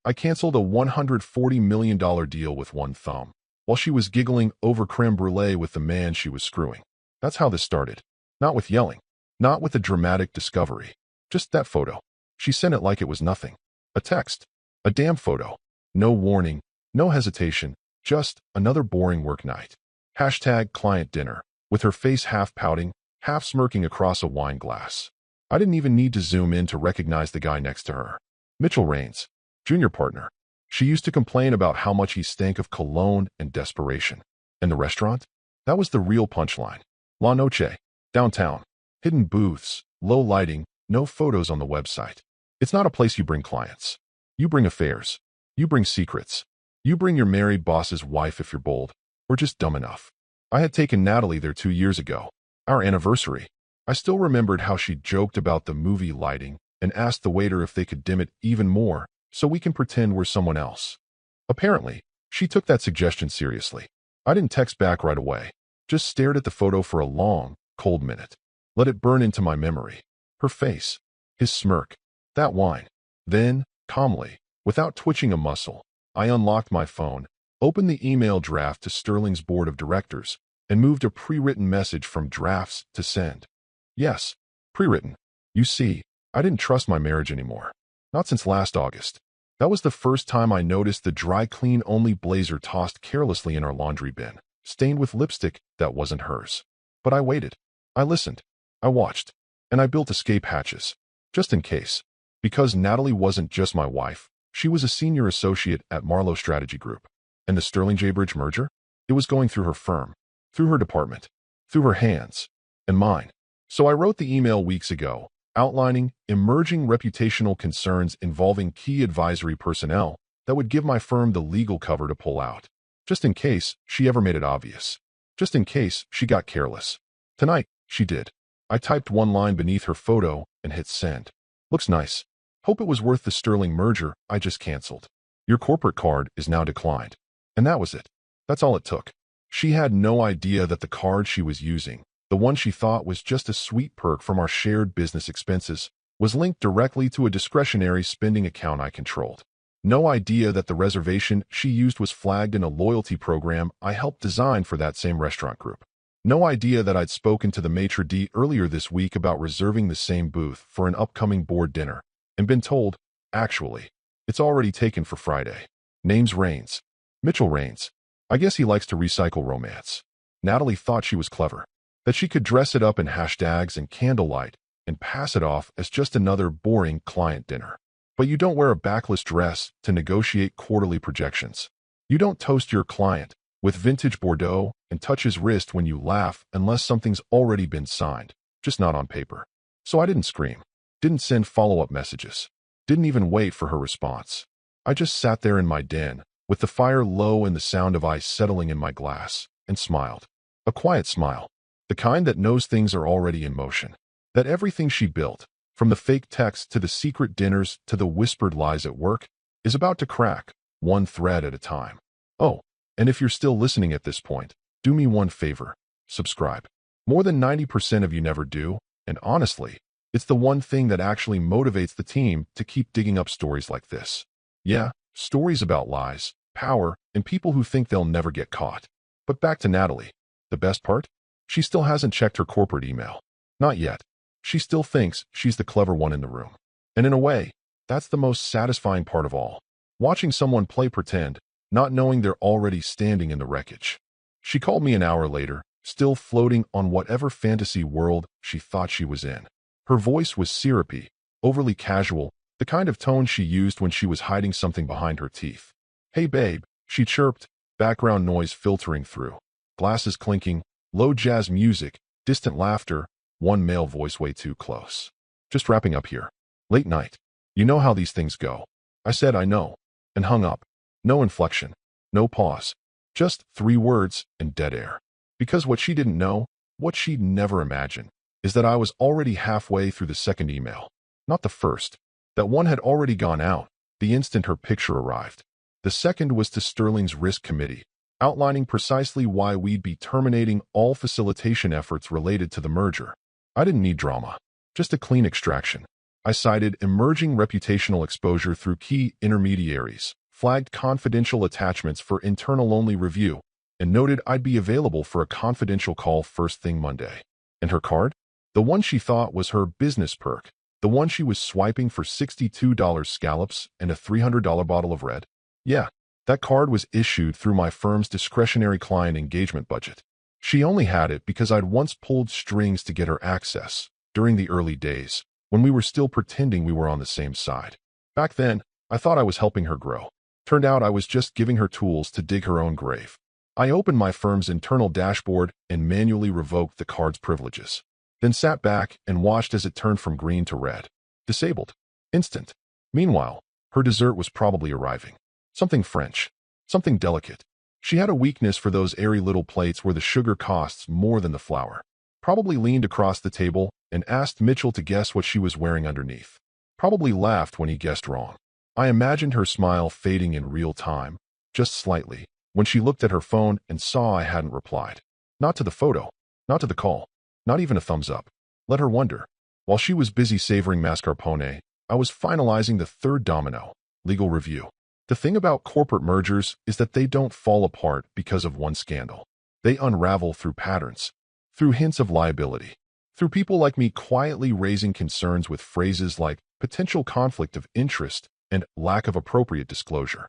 I canceled a $140 million deal with one thumb, while she was giggling over creme brulee with the man she was screwing. That's how this started. Not with yelling. Not with a dramatic discovery. Just that photo. She sent it like it was nothing. A text. A damn photo. No warning. No hesitation. Just another boring work night. Hashtag client dinner. With her face half pouting, half smirking across a wine glass. I didn't even need to zoom in to recognize the guy next to her. Mitchell Raines. Junior partner. She used to complain about how much he stank of cologne and desperation. And the restaurant? That was the real punchline. La Noche. Downtown. Hidden booths. Low lighting. No photos on the website. It's not a place you bring clients. You bring affairs. You bring secrets. You bring your married boss's wife if you're bold, or just dumb enough. I had taken Natalie there 2 years ago. Our anniversary. I still remembered how she joked about the movie lighting and asked the waiter if they could dim it even more so we can pretend we're someone else. Apparently, she took that suggestion seriously. I didn't text back right away. Just stared at the photo for a long, cold minute. Let it burn into my memory. Her face. His smirk. That wine. Then, calmly, without twitching a muscle, I unlocked my phone, opened the email draft to Sterling's board of directors, and moved a pre-written message from drafts to send. Yes, pre-written. You see, I didn't trust my marriage anymore. Not since last August. That was the first time I noticed the dry clean-only blazer tossed carelessly in our laundry bin, stained with lipstick that wasn't hers. But I waited. I listened. I watched. And I built escape hatches. Just in case. Because Natalie wasn't just my wife. She was a senior associate at Marlowe Strategy Group. And the Sterling J. Bridge merger? It was going through her firm. Through her department. Through her hands. And mine. So I wrote the email weeks ago, outlining emerging reputational concerns involving key advisory personnel that would give my firm the legal cover to pull out. Just in case she ever made it obvious. Just in case she got careless. Tonight, she did. I typed one line beneath her photo and hit send. Looks nice. Hope it was worth the Sterling merger I just canceled. Your corporate card is now declined. And that was it. That's all it took. She had no idea that the card she was using, the one she thought was just a sweet perk from our shared business expenses, was linked directly to a discretionary spending account I controlled. No idea that the reservation she used was flagged in a loyalty program I helped design for that same restaurant group. No idea that I'd spoken to the maitre d' earlier this week about reserving the same booth for an upcoming board dinner, and been told, actually, it's already taken for Friday. Name's Raines. Mitchell Raines. I guess he likes to recycle romance. Natalie thought she was clever. That she could dress it up in hashtags and candlelight and pass it off as just another boring client dinner. But you don't wear a backless dress to negotiate quarterly projections. You don't toast your client with vintage Bordeaux and touch his wrist when you laugh unless something's already been signed, just not on paper. So I didn't scream, didn't send follow-up messages, didn't even wait for her response. I just sat there in my den, with the fire low and the sound of ice settling in my glass, and smiled. A quiet smile. The kind that knows things are already in motion. That everything she built, from the fake texts to the secret dinners to the whispered lies at work, is about to crack, one thread at a time. Oh, and if you're still listening at this point, do me one favor. Subscribe. More than 90% of you never do, and honestly, it's the one thing that actually motivates the team to keep digging up stories like this. Yeah, stories about lies, power, and people who think they'll never get caught. But back to Natalie. The best part? She still hasn't checked her corporate email. Not yet. She still thinks she's the clever one in the room. And in a way, that's the most satisfying part of all. Watching someone play pretend, not knowing they're already standing in the wreckage. She called me an hour later, still floating on whatever fantasy world she thought she was in. Her voice was syrupy, overly casual, the kind of tone she used when she was hiding something behind her teeth. Hey babe, she chirped, background noise filtering through. Glasses clinking, low jazz music, distant laughter, one male voice way too close. Just wrapping up here. Late night. You know how these things go. I said I know, and hung up. No inflection, no pause. Just 3 words and dead air. Because what she didn't know, what she'd never imagine, is that I was already halfway through the second email. Not the first. That one had already gone out, the instant her picture arrived. The second was to Sterling's risk committee, outlining precisely why we'd be terminating all facilitation efforts related to the merger. I didn't need drama, just a clean extraction. I cited emerging reputational exposure through key intermediaries, flagged confidential attachments for internal-only review, and noted I'd be available for a confidential call first thing Monday. And her card? The one she thought was her business perk. The one she was swiping for $62 scallops and a $300 bottle of red? Yeah, that card was issued through my firm's discretionary client engagement budget. She only had it because I'd once pulled strings to get her access, during the early days, when we were still pretending we were on the same side. Back then, I thought I was helping her grow. Turned out I was just giving her tools to dig her own grave. I opened my firm's internal dashboard and manually revoked the card's privileges. Then sat back and watched as it turned from green to red. Disabled. Instant. Meanwhile, her dessert was probably arriving. Something French. Something delicate. She had a weakness for those airy little plates where the sugar costs more than the flour. Probably leaned across the table and asked Mitchell to guess what she was wearing underneath. Probably laughed when he guessed wrong. I imagined her smile fading in real time, just slightly, when she looked at her phone and saw I hadn't replied. Not to the photo, not to the call, not even a thumbs up. Let her wonder. While she was busy savoring mascarpone, I was finalizing the third domino, legal review. The thing about corporate mergers is that they don't fall apart because of one scandal. They unravel through patterns, through hints of liability, through people like me quietly raising concerns with phrases like potential conflict of interest and lack of appropriate disclosure.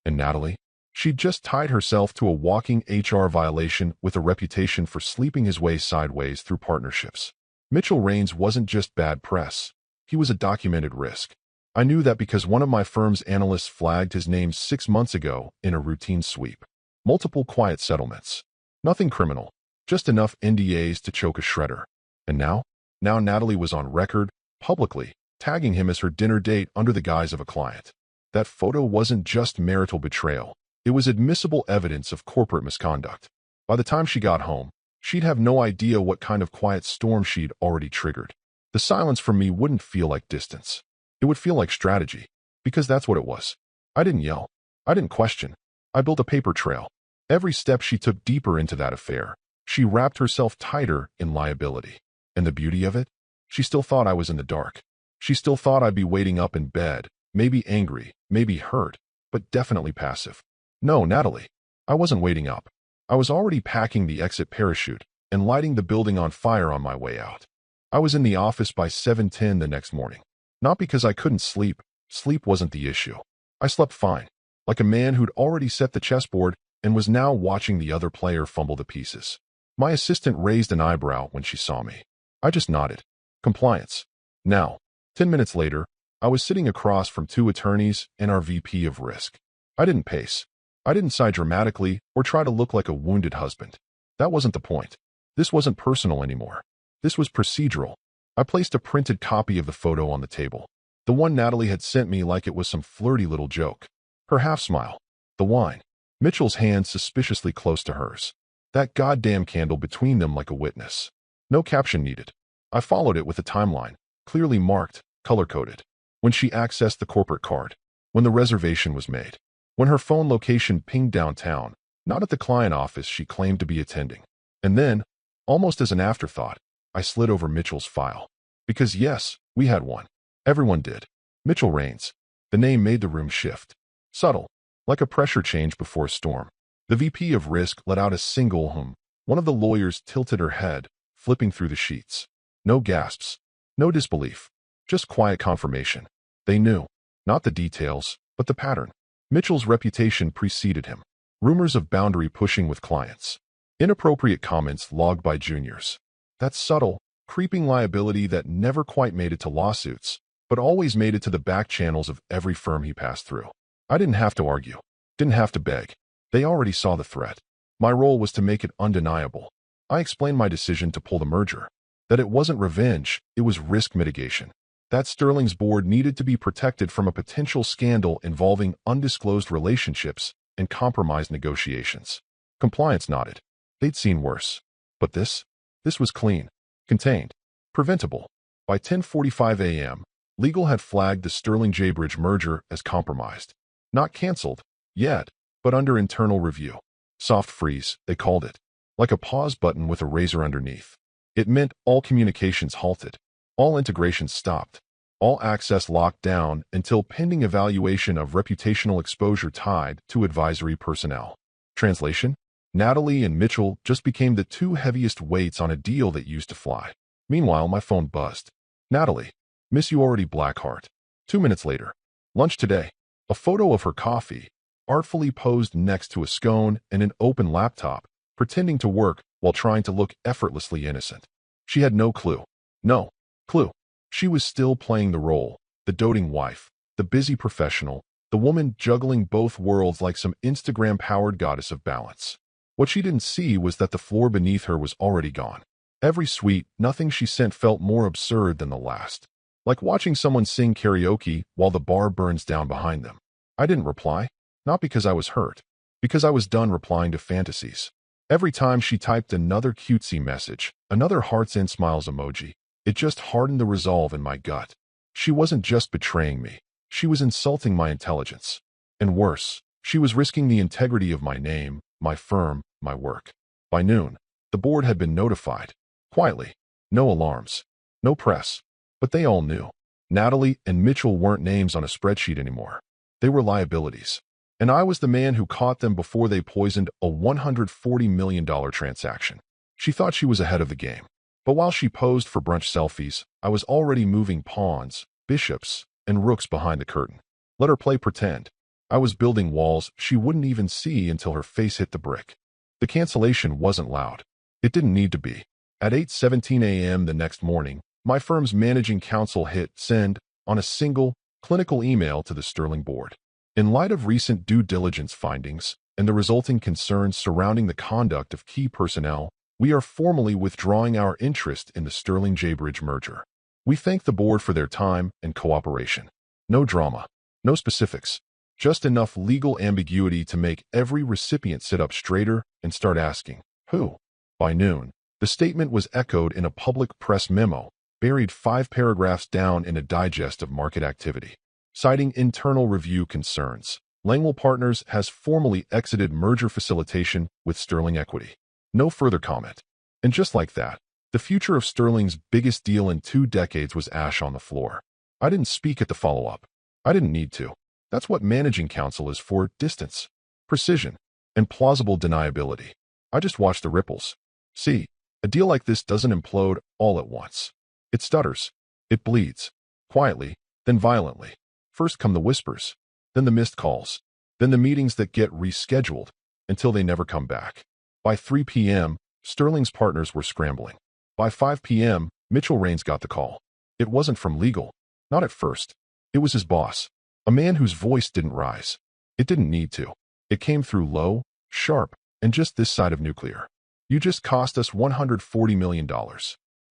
And Natalie? She'd just tied herself to a walking HR violation with a reputation for sleeping his way sideways through partnerships. Mitchell Raines wasn't just bad press. He was a documented risk. I knew that because one of my firm's analysts flagged his name 6 months ago in a routine sweep. Multiple quiet settlements. Nothing criminal. Just enough NDAs to choke a shredder. And now Natalie was on record, publicly, tagging him as her dinner date under the guise of a client. That photo wasn't just marital betrayal. It was admissible evidence of corporate misconduct. By the time she got home, she'd have no idea what kind of quiet storm she'd already triggered. The silence from me wouldn't feel like distance. It would feel like strategy, because that's what it was. I didn't yell. I didn't question. I built a paper trail. Every step she took deeper into that affair, she wrapped herself tighter in liability. And the beauty of it? She still thought I was in the dark. She still thought I'd be waiting up in bed, maybe angry, maybe hurt, but definitely passive. No, Natalie. I wasn't waiting up. I was already packing the exit parachute and lighting the building on fire on my way out. I was in the office by 7:10 the next morning. Not because I couldn't sleep. Sleep wasn't the issue. I slept fine, like a man who'd already set the chessboard and was now watching the other player fumble the pieces. My assistant raised an eyebrow when she saw me. I just nodded. Compliance. Now, 10 minutes later, I was sitting across from 2 attorneys and our VP of risk. I didn't pace. I didn't sigh dramatically or try to look like a wounded husband. That wasn't the point. This wasn't personal anymore. This was procedural. I placed a printed copy of the photo on the table. The one Natalie had sent me like it was some flirty little joke. Her half-smile. The wine. Mitchell's hand suspiciously close to hers. That goddamn candle between them like a witness. No caption needed. I followed it with a timeline, clearly marked, color-coded. When she accessed the corporate card. When the reservation was made. When her phone location pinged downtown, not at the client office she claimed to be attending. And then, almost as an afterthought, I slid over Mitchell's file. Because yes, we had one. Everyone did. Mitchell Raines. The name made the room shift. Subtle, like a pressure change before a storm. The VP of risk let out a single hum. One of the lawyers tilted her head, flipping through the sheets. No gasps. No disbelief. Just quiet confirmation. They knew. Not the details, but the pattern. Mitchell's reputation preceded him. Rumors of boundary pushing with clients. Inappropriate comments logged by juniors. That subtle, creeping liability that never quite made it to lawsuits, but always made it to the back channels of every firm he passed through. I didn't have to argue. Didn't have to beg. They already saw the threat. My role was to make it undeniable. I explained my decision to pull the merger. That it wasn't revenge, it was risk mitigation. That Sterling's board needed to be protected from a potential scandal involving undisclosed relationships and compromised negotiations. Compliance nodded. They'd seen worse. But this was clean, contained, preventable. By 10:45 a.m., legal had flagged the Sterling Jaybridge merger as compromised. Not canceled, yet, but under internal review. Soft freeze, they called it. Like a pause button with a razor underneath. It meant all communications halted. All integrations stopped. All access locked down until pending evaluation of reputational exposure tied to advisory personnel. Translation? Natalie and Mitchell just became the two heaviest weights on a deal that used to fly. Meanwhile, my phone buzzed. Natalie, miss you already, Blackheart. 2 minutes later. Lunch today. A photo of her coffee, artfully posed next to a scone and an open laptop, pretending to work while trying to look effortlessly innocent. She had no clue. No clue. She was still playing the role, the doting wife, the busy professional, the woman juggling both worlds like some Instagram-powered goddess of balance. What she didn't see was that the floor beneath her was already gone. Every sweet, nothing she sent felt more absurd than the last. Like watching someone sing karaoke while the bar burns down behind them. I didn't reply, not because I was hurt, because I was done replying to fantasies. Every time she typed another cutesy message, another hearts and smiles emoji, it just hardened the resolve in my gut. She wasn't just betraying me, she was insulting my intelligence. And worse, she was risking the integrity of my name, my firm, my work. By noon, the board had been notified. Quietly. No alarms. No press. But they all knew. Natalie and Mitchell weren't names on a spreadsheet anymore. They were liabilities. And I was the man who caught them before they poisoned a $140 million transaction. She thought she was ahead of the game. But while she posed for brunch selfies, I was already moving pawns, bishops, and rooks behind the curtain. Let her play pretend. I was building walls she wouldn't even see until her face hit the brick. The cancellation wasn't loud. It didn't need to be. At 8:17 a.m. the next morning, my firm's managing counsel hit send on a single, clinical email to the Sterling board. In light of recent due diligence findings and the resulting concerns surrounding the conduct of key personnel, we are formally withdrawing our interest in the Sterling J-Bridge merger. We thank the board for their time and cooperation. No drama, no specifics, just enough legal ambiguity to make every recipient sit up straighter and start asking, who? By noon, the statement was echoed in a public press memo, buried 5 paragraphs down in a digest of market activity. Citing internal review concerns, Langwell Partners has formally exited merger facilitation with Sterling Equity. No further comment. And just like that, the future of Sterling's biggest deal in 2 decades was ash on the floor. I didn't speak at the follow-up. I didn't need to. That's what managing counsel is for: distance, precision, and plausible deniability. I just watched the ripples. See, a deal like this doesn't implode all at once. It stutters. It bleeds. Quietly, then violently. First come the whispers, then the missed calls, then the meetings that get rescheduled until they never come back. By 3 p.m., Sterling's partners were scrambling. By 5 p.m., Mitchell Raines got the call. It wasn't from legal. Not at first. It was his boss. A man whose voice didn't rise. It didn't need to. It came through low, sharp, and just this side of nuclear. You just cost us $140 million.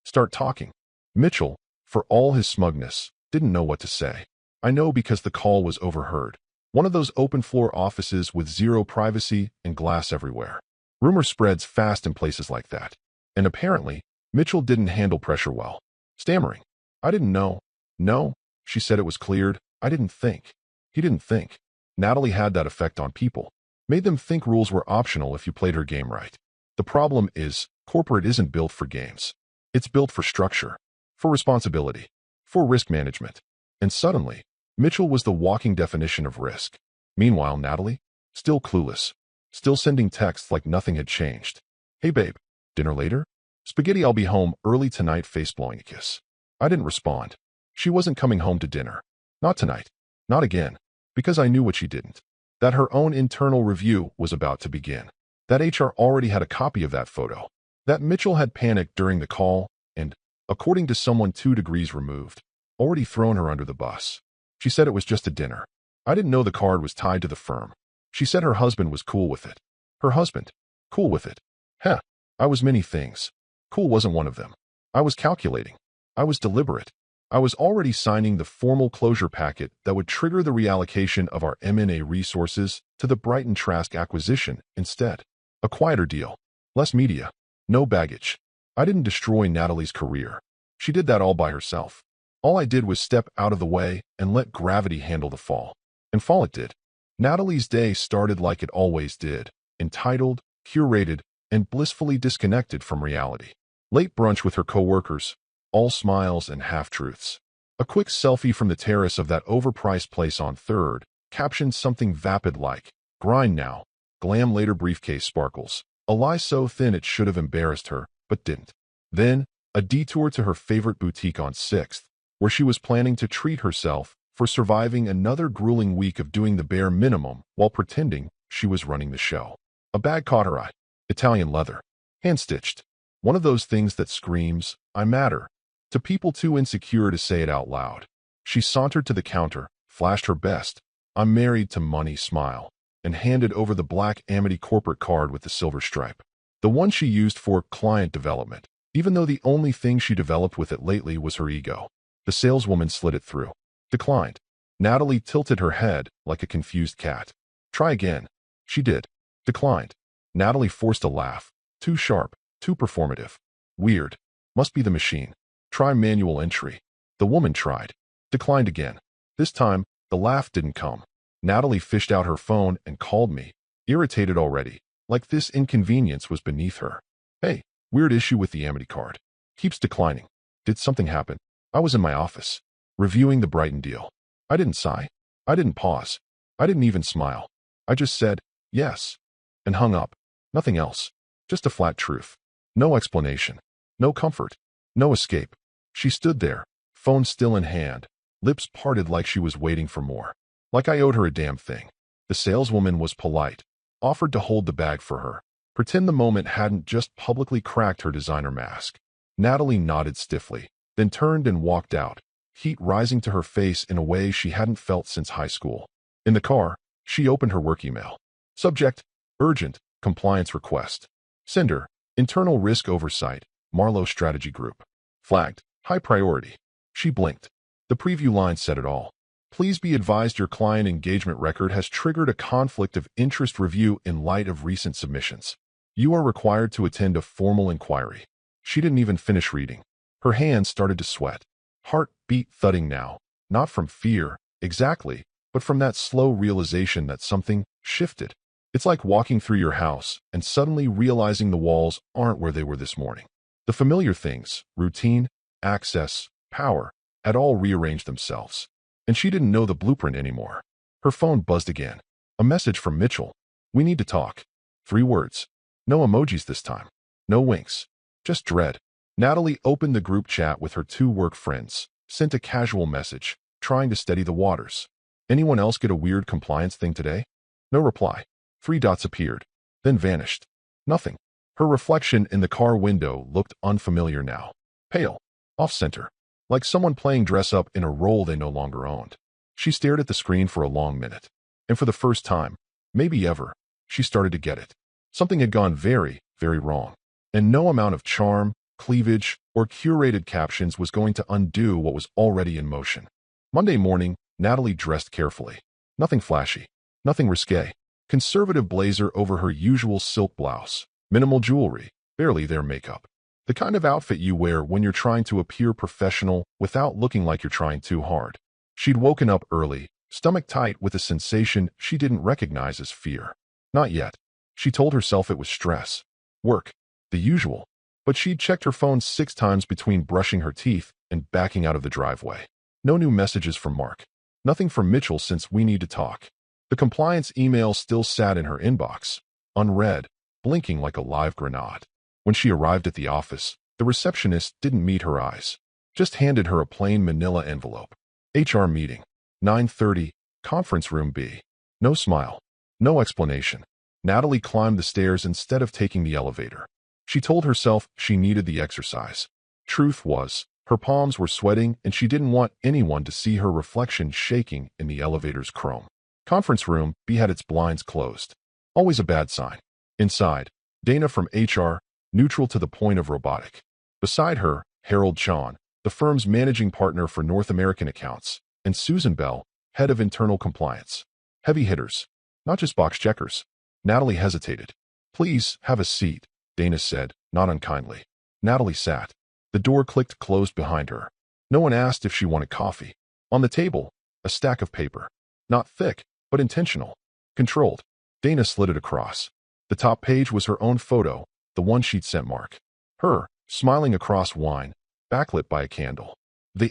Start talking. Mitchell, for all his smugness, didn't know what to say. I know because the call was overheard. One of those open-floor offices with zero privacy and glass everywhere. Rumor spreads fast in places like that. And apparently, Mitchell didn't handle pressure well. Stammering. I didn't know. No, she said it was cleared. I didn't think. He didn't think. Natalie had that effect on people. Made them think rules were optional if you played her game right. The problem is, corporate isn't built for games. It's built for structure, for responsibility, for risk management. And suddenly, Mitchell was the walking definition of risk. Meanwhile, Natalie, still clueless, still sending texts like nothing had changed. Hey babe, dinner later? Spaghetti, I'll be home early tonight, face blowing a kiss. I didn't respond. She wasn't coming home to dinner. Not tonight. Not again. Because I knew what she didn't. That her own internal review was about to begin. That HR already had a copy of that photo. That Mitchell had panicked during the call and, according to someone 2 degrees removed, already thrown her under the bus. She said it was just a dinner. I didn't know the card was tied to the firm. She said her husband was cool with it. Her husband? Cool with it? Heh. I was many things. Cool wasn't one of them. I was calculating. I was deliberate. I was already signing the formal closure packet that would trigger the reallocation of our M&A resources to the Brighton Trask acquisition instead. A quieter deal. Less media. No baggage. I didn't destroy Natalie's career. She did that all by herself. All I did was step out of the way and let gravity handle the fall. And fall it did. Natalie's day started like it always did, entitled, curated, and blissfully disconnected from reality. Late brunch with her coworkers, all smiles and half-truths. A quick selfie from the terrace of that overpriced place on 3rd captioned something vapid like, "Grind now. Glam later briefcase sparkles." A lie so thin it should have embarrassed her, but didn't. Then, a detour to her favorite boutique on 6th, where she was planning to treat herself for surviving another grueling week of doing the bare minimum while pretending she was running the show. A bag caught her eye. Italian leather. Hand-stitched. One of those things that screams, "I matter," to people too insecure to say it out loud. She sauntered to the counter, flashed her best "I'm married to money" smile, and handed over the black Amity corporate card with the silver stripe. The one she used for client development, even though the only thing she developed with it lately was her ego. The saleswoman slid it through. Declined. Natalie tilted her head like a confused cat. "Try again." She did. Declined. Natalie forced a laugh. Too sharp. Too performative. "Weird. Must be the machine. Try manual entry." The woman tried. Declined again. This time, the laugh didn't come. Natalie fished out her phone and called me, irritated already, like this inconvenience was beneath her. "Hey, weird issue with the Amity card. Keeps declining. Did something happen?" I was in my office, reviewing the Brighton deal. I didn't sigh. I didn't pause. I didn't even smile. I just said, "Yes," and hung up. Nothing else. Just a flat truth. No explanation. No comfort. No escape. She stood there, phone still in hand, lips parted like she was waiting for more. Like I owed her a damn thing. The saleswoman was polite, offered to hold the bag for her, pretend the moment hadn't just publicly cracked her designer mask. Natalie nodded stiffly, then turned and walked out, heat rising to her face in a way she hadn't felt since high school. In the car, she opened her work email. Subject: urgent, compliance request. Sender: internal risk oversight, Marlowe Strategy Group. Flagged: high priority. She blinked. The preview line said it all. "Please be advised your client engagement record has triggered a conflict of interest review in light of recent submissions. You are required to attend a formal inquiry." She didn't even finish reading. Her hands started to sweat. Heart beat thudding now, not from fear, exactly, but from that slow realization that something shifted. It's like walking through your house and suddenly realizing the walls aren't where they were this morning. The familiar things, routine, access, power, had all rearranged themselves. And she didn't know the blueprint anymore. Her phone buzzed again. A message from Mitchell. "We need to talk." 3 words. No emojis this time. No winks. Just dread. Natalie opened the group chat with her 2 work friends, sent a casual message, trying to steady the waters. "Anyone else get a weird compliance thing today?" No reply. 3 dots appeared, then vanished. Nothing. Her reflection in the car window looked unfamiliar now. Pale. Off-center. Like someone playing dress-up in a role they no longer owned. She stared at the screen for a long minute. And for the first time, maybe ever, she started to get it. Something had gone very, very wrong. And no amount of charm, cleavage, or curated captions was going to undo what was already in motion. Monday morning, Natalie dressed carefully. Nothing flashy. Nothing risque. Conservative blazer over her usual silk blouse. Minimal jewelry. Barely their makeup. The kind of outfit you wear when you're trying to appear professional without looking like you're trying too hard. She'd woken up early, stomach tight with a sensation she didn't recognize as fear. Not yet. She told herself it was stress. Work. The usual. But she'd checked her phone 6 times between brushing her teeth and backing out of the driveway. No new messages from Mark. Nothing from Mitchell since "we need to talk." The compliance email still sat in her inbox, unread, blinking like a live grenade. When she arrived at the office, the receptionist didn't meet her eyes, just handed her a plain manila envelope. HR meeting. 9:30, conference room B. No smile. No explanation. Natalie climbed the stairs instead of taking the elevator. She told herself she needed the exercise. Truth was, her palms were sweating and she didn't want anyone to see her reflection shaking in the elevator's chrome. Conference room B had its blinds closed. Always a bad sign. Inside, Dana from HR, neutral to the point of robotic. Beside her, Harold Chon, the firm's managing partner for North American accounts, and Susan Bell, head of internal compliance. Heavy hitters, not just box checkers. Natalie hesitated. "Please, have a seat," Dana said, not unkindly. Natalie sat. The door clicked closed behind her. No one asked if she wanted coffee. On the table, a stack of paper. Not thick, but intentional. Controlled. Dana slid it across. The top page was her own photo, the one she'd sent Mark. Her, smiling across wine, backlit by a candle.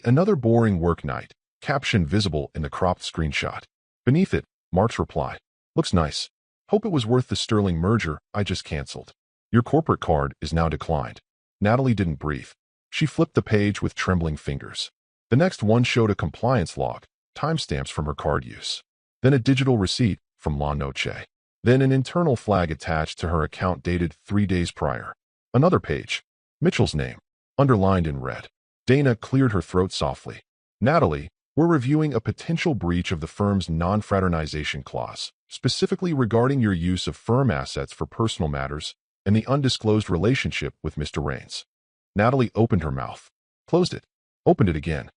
Another boring work night. Caption visible in the cropped screenshot. Beneath it, Mark's reply. Looks nice. Hope it was worth the Sterling merger I just canceled. Your corporate card is now declined. Natalie didn't breathe. She flipped the page with trembling fingers. The next one showed a compliance log, timestamps from her card use. Then a digital receipt from La Noche. Then an internal flag attached to her account dated 3 days prior. Another page. Mitchell's name, underlined in red. Dana cleared her throat softly. Natalie, we're reviewing a potential breach of the firm's non-fraternization clause, specifically regarding your use of firm assets for personal matters and the undisclosed relationship with Mr. Raines. Natalie opened her mouth, closed it, opened it again.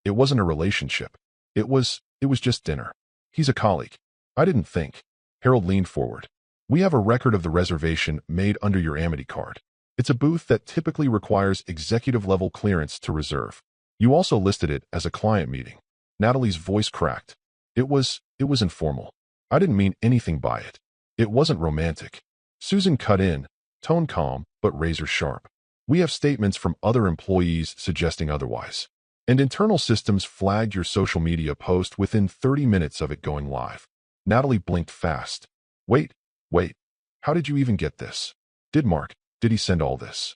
It wasn't a relationship. It was just dinner. He's a colleague. I didn't think. Harold leaned forward. We have a record of the reservation made under your Amity card. It's a booth that typically requires executive-level clearance to reserve. You also listed it as a client meeting. Natalie's voice cracked. It was informal. I didn't mean anything by it. It wasn't romantic. Susan cut in, tone calm but razor sharp. We have statements from other employees suggesting otherwise. And internal systems flagged your social media post within 30 minutes of it going live. Natalie blinked fast. Wait. How did you even get this? Did he send all this?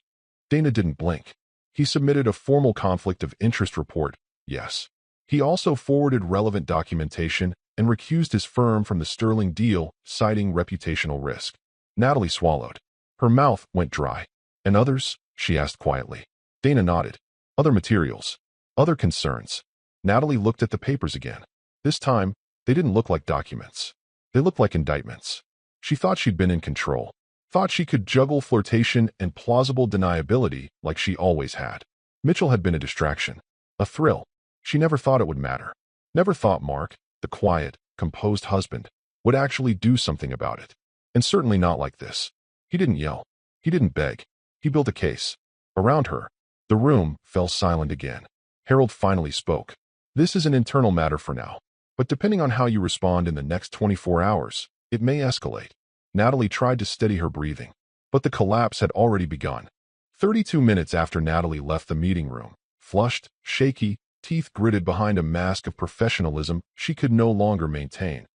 Dana didn't blink. He submitted a formal conflict of interest report, yes. He also forwarded relevant documentation and recused his firm from the Sterling deal, citing reputational risk. Natalie swallowed. Her mouth went dry. And others? She asked quietly. Dana nodded. Other materials. Other concerns. Natalie looked at the papers again. This time, they didn't look like documents. They looked like indictments. She thought she'd been in control. Thought she could juggle flirtation and plausible deniability like she always had. Mitchell had been a distraction. A thrill. She never thought it would matter. Never thought Mark, the quiet, composed husband, would actually do something about it. And certainly not like this. He didn't yell. He didn't beg. He built a case. Around her, the room fell silent again. Harold finally spoke. This is an internal matter for now. But depending on how you respond in the next 24 hours, it may escalate. Natalie tried to steady her breathing, but the collapse had already begun. 32 minutes after Natalie left the meeting room, flushed, shaky, teeth gritted behind a mask of professionalism she could no longer maintain.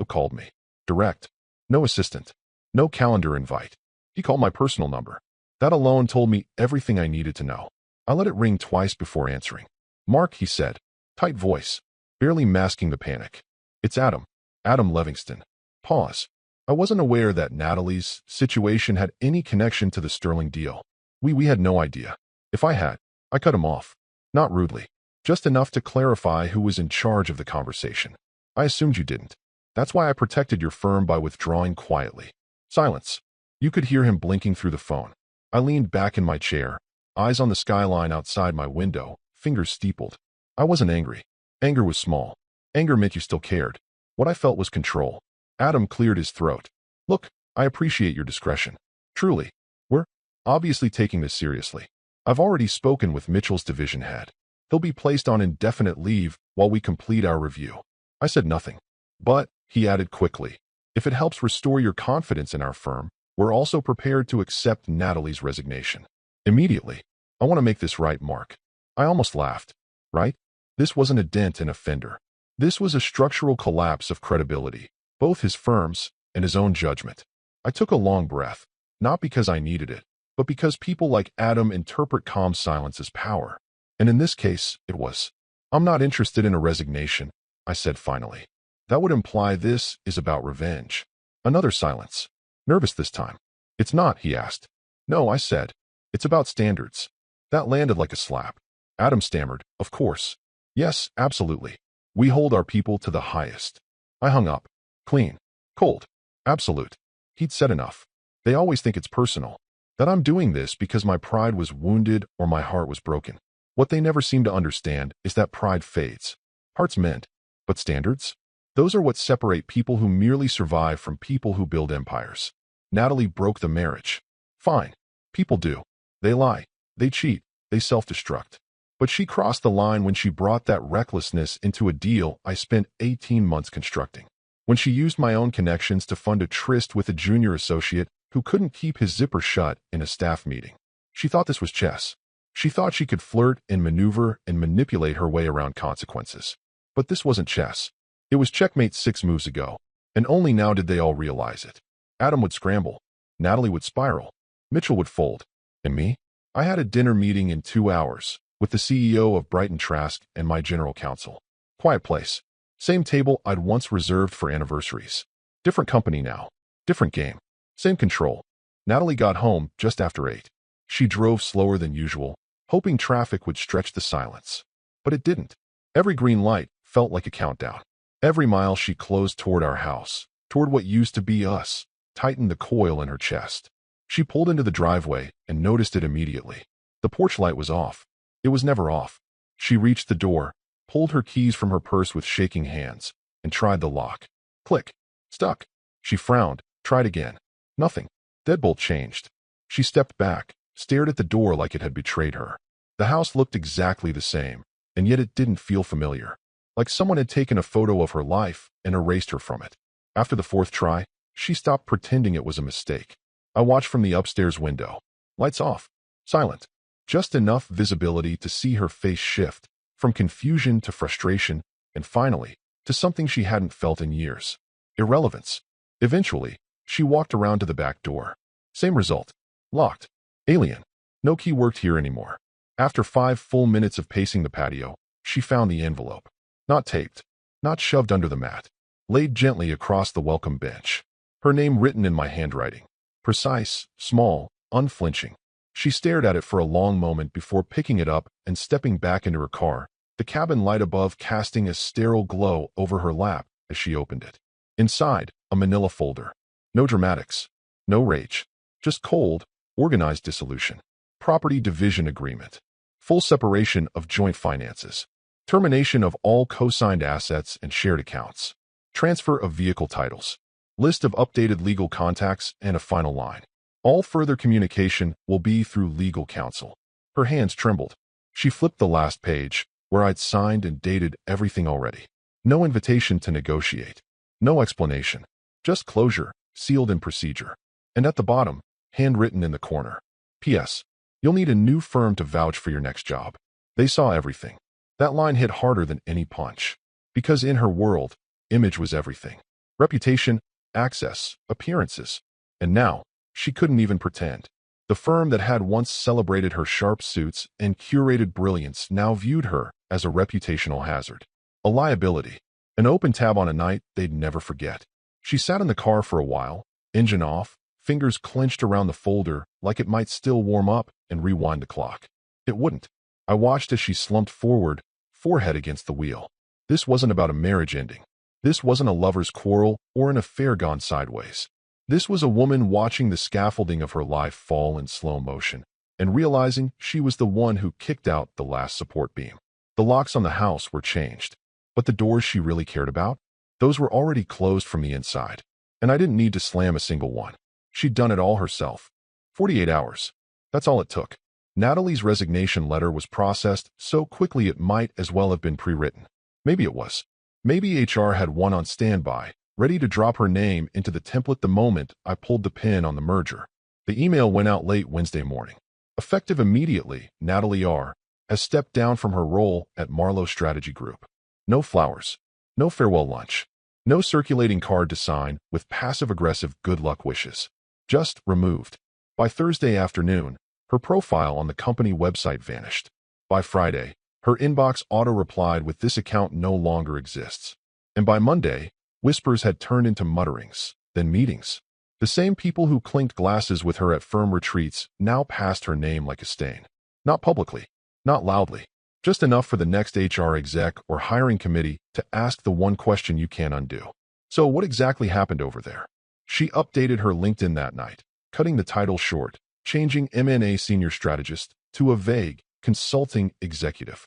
Called me. Direct. No assistant. No calendar invite. He called my personal number. That alone told me everything I needed to know. I let it ring twice before answering. Mark, he said. Tight voice, barely masking the panic. It's Adam. Adam Livingston. Pause. I wasn't aware that Natalie's situation had any connection to the Sterling deal. We had no idea. If I had, I cut him off. Not rudely. Just enough to clarify who was in charge of the conversation. I assumed you didn't. That's why I protected your firm by withdrawing quietly. Silence. You could hear him blinking through the phone. I leaned back in my chair, eyes on the skyline outside my window, fingers steepled. I wasn't angry. Anger was small. Anger meant you still cared. What I felt was control. Adam cleared his throat. Look, I appreciate your discretion. Truly. We're obviously taking this seriously. I've already spoken with Mitchell's division head. He'll be placed on indefinite leave while we complete our review. I said nothing. But, he added quickly, if it helps restore your confidence in our firm, we're also prepared to accept Natalie's resignation. Immediately. I want to make this right, Mark. I almost laughed. Right? This wasn't a dent in a fender. This was a structural collapse of credibility, both his firm's and his own judgment. I took a long breath, not because I needed it, but because people like Adam interpret calm silence as power. And in this case, it was. I'm not interested in a resignation, I said finally. That would imply this is about revenge. Another silence. Nervous this time. It's not, he asked. No, I said. It's about standards. That landed like a slap. Adam stammered, of course. Yes, absolutely. We hold our people to the highest. I hung up. Clean. Cold. Absolute. He'd said enough. They always think it's personal. That I'm doing this because my pride was wounded or my heart was broken. What they never seem to understand is that pride fades. Hearts mend. But standards? Those are what separate people who merely survive from people who build empires. Natalie broke the marriage. Fine. People do. They lie. They cheat. They self-destruct. But she crossed the line when she brought that recklessness into a deal I spent 18 months constructing. When she used my own connections to fund a tryst with a junior associate who couldn't keep his zipper shut in a staff meeting. She thought this was chess. She thought she could flirt and maneuver and manipulate her way around consequences. But this wasn't chess. It was checkmate 6 moves ago, and only now did they all realize it. Adam would scramble, Natalie would spiral, Mitchell would fold, and me? I had a dinner meeting in 2 hours with the CEO of Brighton Trask and my general counsel. Quiet place. Same table I'd once reserved for anniversaries. Different company now. Different game. Same control. Natalie got home just after 8. She drove slower than usual, hoping traffic would stretch the silence. But it didn't. Every green light felt like a countdown. Every mile she closed toward our house, toward what used to be us, tightened the coil in her chest. She pulled into the driveway and noticed it immediately. The porch light was off. It was never off. She reached the door, pulled her keys from her purse with shaking hands, and tried the lock. Click. Stuck. She frowned, tried again. Nothing. Deadbolt changed. She stepped back, stared at the door like it had betrayed her. The house looked exactly the same, and yet it didn't feel familiar. Like someone had taken a photo of her life and erased her from it. After the 4th try, she stopped pretending it was a mistake. I watched from the upstairs window. Lights off. Silent. Just enough visibility to see her face shift, from confusion to frustration, and finally, to something she hadn't felt in years. Irrelevance. Eventually, she walked around to the back door. Same result. Locked. Alien. No key worked here anymore. After 5 full minutes of pacing the patio, she found the envelope. Not taped. Not shoved under the mat. Laid gently across the welcome bench. Her name written in my handwriting. Precise, small, unflinching. She stared at it for a long moment before picking it up and stepping back into her car, the cabin light above casting a sterile glow over her lap as she opened it. Inside, a manila folder. No dramatics. No rage. Just cold, organized dissolution. Property division agreement. Full separation of joint finances. Termination of all co-signed assets and shared accounts. Transfer of vehicle titles. List of updated legal contacts and a final line. All further communication will be through legal counsel. Her hands trembled. She flipped the last page, where I'd signed and dated everything already. No invitation to negotiate. No explanation. Just closure, sealed in procedure. And at the bottom, handwritten in the corner. P.S. You'll need a new firm to vouch for your next job. They saw everything. That line hit harder than any punch. Because in her world, image was everything. Reputation, access, appearances. And now, she couldn't even pretend. The firm that had once celebrated her sharp suits and curated brilliance now viewed her as a reputational hazard. A liability. An open tab on a night they'd never forget. She sat in the car for a while, engine off, fingers clenched around the folder like it might still warm up and rewind the clock. It wouldn't. I watched as she slumped forward, forehead against the wheel. This wasn't about a marriage ending. This wasn't a lover's quarrel or an affair gone sideways. This was a woman watching the scaffolding of her life fall in slow motion and realizing she was the one who kicked out the last support beam. The locks on the house were changed, but the doors she really cared about, those were already closed from the inside, and I didn't need to slam a single one. She'd done it all herself. 48 hours. That's all it took. Natalie's resignation letter was processed so quickly it might as well have been pre-written. Maybe it was. Maybe HR had one on standby, ready to drop her name into the template the moment I pulled the pin on the merger. The email went out late Wednesday morning. Effective immediately, Natalie R. has stepped down from her role at Marlowe Strategy Group. No flowers. No farewell lunch. No circulating card to sign with passive-aggressive good luck wishes. Just removed. By Thursday afternoon, her profile on the company website vanished. By Friday, her inbox auto-replied with "This account no longer exists." And by Monday, whispers had turned into mutterings, then meetings. The same people who clinked glasses with her at firm retreats now passed her name like a stain. Not publicly, not loudly, just enough for the next HR exec or hiring committee to ask the one question you can't undo. So what exactly happened over there? She updated her LinkedIn that night, cutting the title short, changing M&A senior strategist to a vague consulting executive.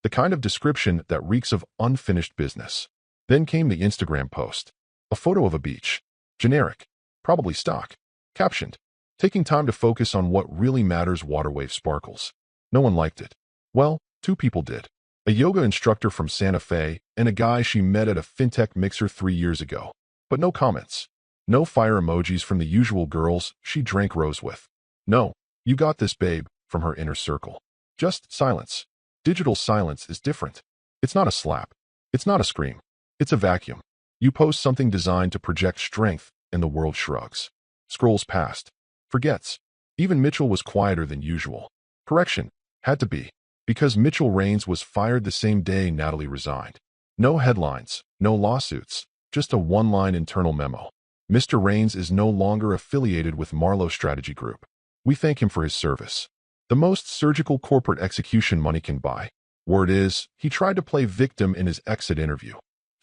The kind of description that reeks of unfinished business. Then came the Instagram post. A photo of a beach. Generic. Probably stock. Captioned, "Taking time to focus on what really matters, waterwave sparkles." No one liked it. Well, 2 people did. A yoga instructor from Santa Fe and a guy she met at a fintech mixer 3 years ago. But no comments. No fire emojis from the usual girls she drank rose with. No, "You got this, babe," from her inner circle. Just silence. Digital silence is different. It's not a slap. It's not a scream. It's a vacuum. You post something designed to project strength, and the world shrugs. Scrolls past. Forgets. Even Mitchell was quieter than usual. Correction. Had to be. Because Mitchell Raines was fired the same day Natalie resigned. No headlines. No lawsuits. Just a one-line internal memo. Mr. Raines is no longer affiliated with Marlowe Strategy Group. We thank him for his service. The most surgical corporate execution money can buy. Word is, he tried to play victim in his exit interview.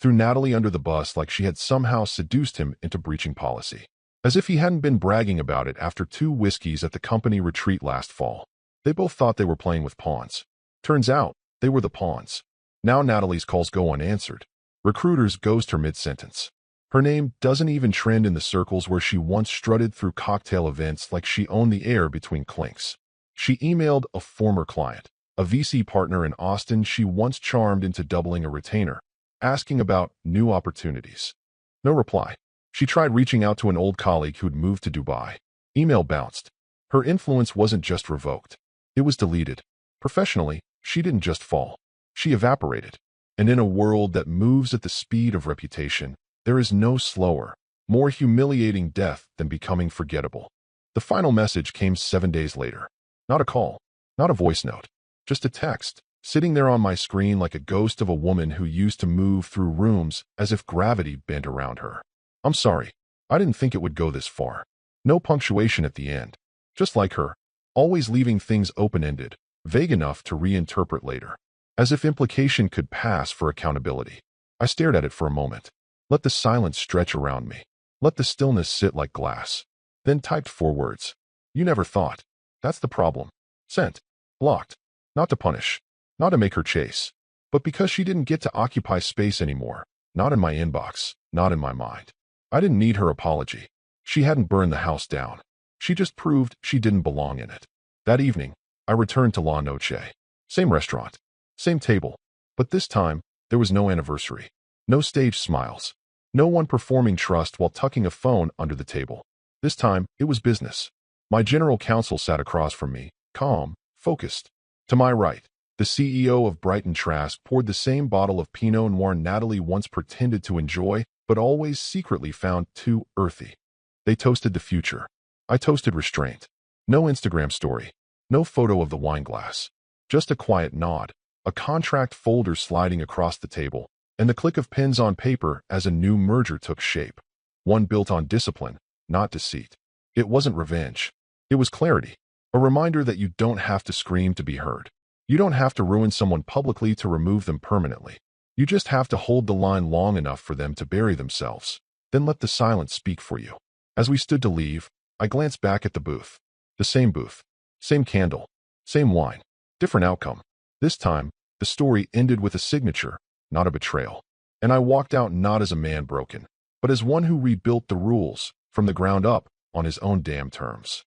Threw Natalie under the bus like she had somehow seduced him into breaching policy. As if he hadn't been bragging about it after 2 whiskeys at the company retreat last fall. They both thought they were playing with pawns. Turns out, they were the pawns. Now Natalie's calls go unanswered. Recruiters ghost her mid-sentence. Her name doesn't even trend in the circles where she once strutted through cocktail events like she owned the air between clinks. She emailed a former client, a VC partner in Austin she once charmed into doubling a retainer, asking about new opportunities. No reply. She tried reaching out to an old colleague who'd moved to Dubai. Email bounced. Her influence wasn't just revoked. It was deleted. Professionally, she didn't just fall. She evaporated. And in a world that moves at the speed of reputation, there is no slower, more humiliating death than becoming forgettable. The final message came 7 days later. Not a call, not a voice note, just a text, sitting there on my screen like a ghost of a woman who used to move through rooms as if gravity bent around her. I'm sorry. I didn't think it would go this far. No punctuation at the end. Just like her, always leaving things open-ended, vague enough to reinterpret later. As if implication could pass for accountability. I stared at it for a moment. Let the silence stretch around me. Let the stillness sit like glass. Then typed 4 words. You never thought. That's the problem. Sent. Blocked. Not to punish. Not to make her chase. But because she didn't get to occupy space anymore. Not in my inbox. Not in my mind. I didn't need her apology. She hadn't burned the house down. She just proved she didn't belong in it. That evening, I returned to La Noche. Same restaurant. Same table. But this time, there was no anniversary. No staged smiles. No one performing trust while tucking a phone under the table. This time, it was business. My general counsel sat across from me, calm, focused. To my right, the CEO of Brighton Trask poured the same bottle of Pinot Noir Natalie once pretended to enjoy, but always secretly found too earthy. They toasted the future. I toasted restraint. No Instagram story. No photo of the wine glass. Just a quiet nod. A contract folder sliding across the table. And the click of pens on paper as a new merger took shape. One built on discipline, not deceit. It wasn't revenge. It was clarity. A reminder that you don't have to scream to be heard. You don't have to ruin someone publicly to remove them permanently. You just have to hold the line long enough for them to bury themselves. Then let the silence speak for you. As we stood to leave, I glanced back at the booth. The same booth. Same candle. Same wine. Different outcome. This time, the story ended with a signature, not a betrayal. And I walked out not as a man broken, but as one who rebuilt the rules, from the ground up, on his own damn terms.